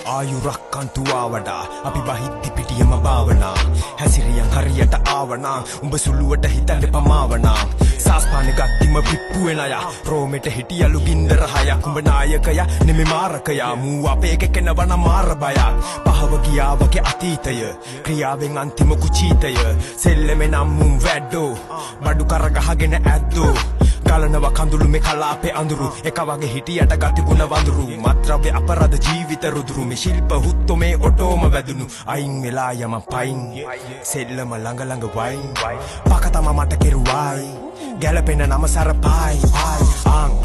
ආයුරක්කන්තු ආවඩා අපි බහිද්දි පිටියම භාවනා හැසිරියන් හරියට ආවනා උඹ සුළුවට හිතන්න පමාවනා සාස්පාන ගත්තිම පිප්පු වෙන අය රෝමෙට හිටියලු ගින්දර හයක් උඹ නායකයා නෙමෙ මාරකයා මූ අපේ කෙනවන මාර බයක් පහව ගියා වගේ අතීතය ක්‍රියාවෙන් අන්තිම කුචීතය සෙල්ලෙමෙ නම් මුම් වැඩෝ බඩු කරගහගෙන ඇද්දෝ ගලනව කඳුළු මේ කලාපේ අඳුරු එක වගේ හිටියට ගතිගුණ වඳුරු මත්ද්‍රව්‍ය අපරාධ ජීවිත රුදුරු මේ ශිල්ප හුත්තෝ මේ ඔටෝම වැදුණු අයින් වෙලා යම පයින් සෙල්ලම ළඟ ළඟ වයින් පකතම මට කෙරුවයි ගැලපෙන නම සරපායි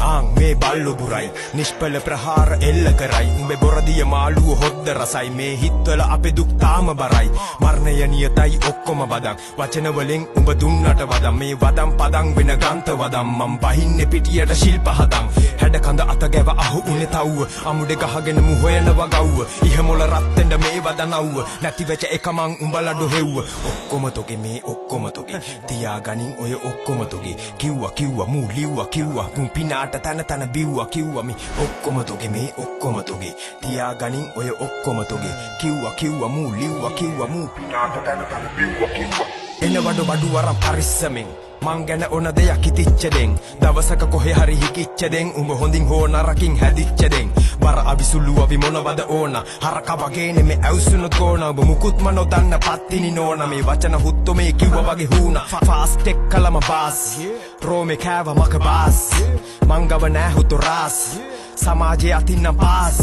ආං මේ බල්ලු බුරයි නිෂ්පල ප්‍රහාර එල්ල කරයි උඹේ බොරදිය මාළුව හොද්ද රසයි මේ හිත්වල අපේ දුක් තාම බරයි මරණය නියතයි ඔක්කොම බදක් වචන වලින් උඹ දුන්නට වදම් මේ වදම් පදම් වෙන ගන්ත වදම් මම් බහින්නේ පිටියට ශිල්ප හදම් හැඩ කඳ අත ගැව අහු උනේ තව්ව අමුඩේ ගහගෙන මු හොයනවා ගව්ව ඉහමොල රත්තෙන්ද මේ වදනව්ව නැති වෙච්ච එක මං උඹලා ඩොහෙව්ව ඔක්කොම තොගේ මේ ඔක්කොම තොගේ තියාගනින් ඔය ඔක්කොම තොගේ කිව්වා මූ ලිව්වා කිව්වා මූ පිනාට තන බිව්වා කිව්වා මේ ඔක්කොම තොගේ මේ ඔක්කොම තොගේ තියාගනින් ඔය ඔක්කොම තොගේ කිව්වා මූ ලිව්වා කිව්වා මූ පිනාට තන බිව්වා කිව්වා එන බඩු වරම් පරිස්සමෙන් මං ගැන ඕන දෙයක් හිතිච්ච දෙන් දවසක කොහේ හරි හිකිච්ච දෙන් උඹ හොඳින් හෝ නරකින් හැදිච්ච දෙන් බර අවිසුළු අවි මොනවද ඕන හරක වගේ නෙමෙ ඇවුසුනොත් ගෝන ඔබ මුකුත්ම නොදන්න පත්තිනි නෝන මේ වචන හුත්තු මේ කිව්වා වගේ හුණ ෆාස්ට් එක් කලම බාස් රෝමේ කෑව මක බාස් මං ගව නෑ හුතු රාස් සමාජයේ අතින්න පාස්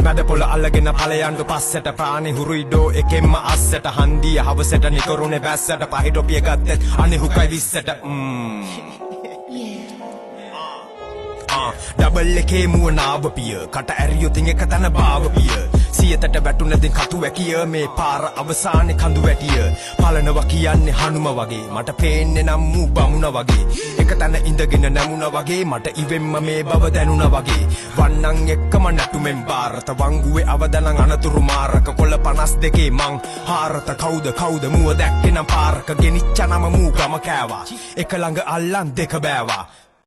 මැද පොළ අල්ලගෙන ඵලයන්ට පස්සට ප්‍රාණි හුරුයිඩෝ එකෙන්ම අස්සට හන්දිය හවසට නිකරුනේ බැස්සට පහිටොපිය ගත්තත් අනේ හුකයි විස්සට ඩබල් එකේ මුව නාවපිය කට ඇරියොතින් එක තන භාවපිය සියතට වැටුනදින් කතු වැකිය මේ පාර අවසානේ කඳු වැටිය පලනවා කියන්නේ හනුම වගේ මට පේන්නේ නම් මූ බමුණ වගේ එක තැන ඉඳගෙන නැමුණ වගේ මට ඉවෙම්ම මේ බව දැනුණ වගේ වන්නන් එක්කම නැටුමෙන් බාරත වංගුවේ අවදනන් අනතුරු මාරක කොළ 52 මං හාරත කවුද මුව දැක්කේ නම් පාරක ගෙනිච්ච නම මූ ගම කෑවා එක ළඟ අල්ලන් දෙක බෑවා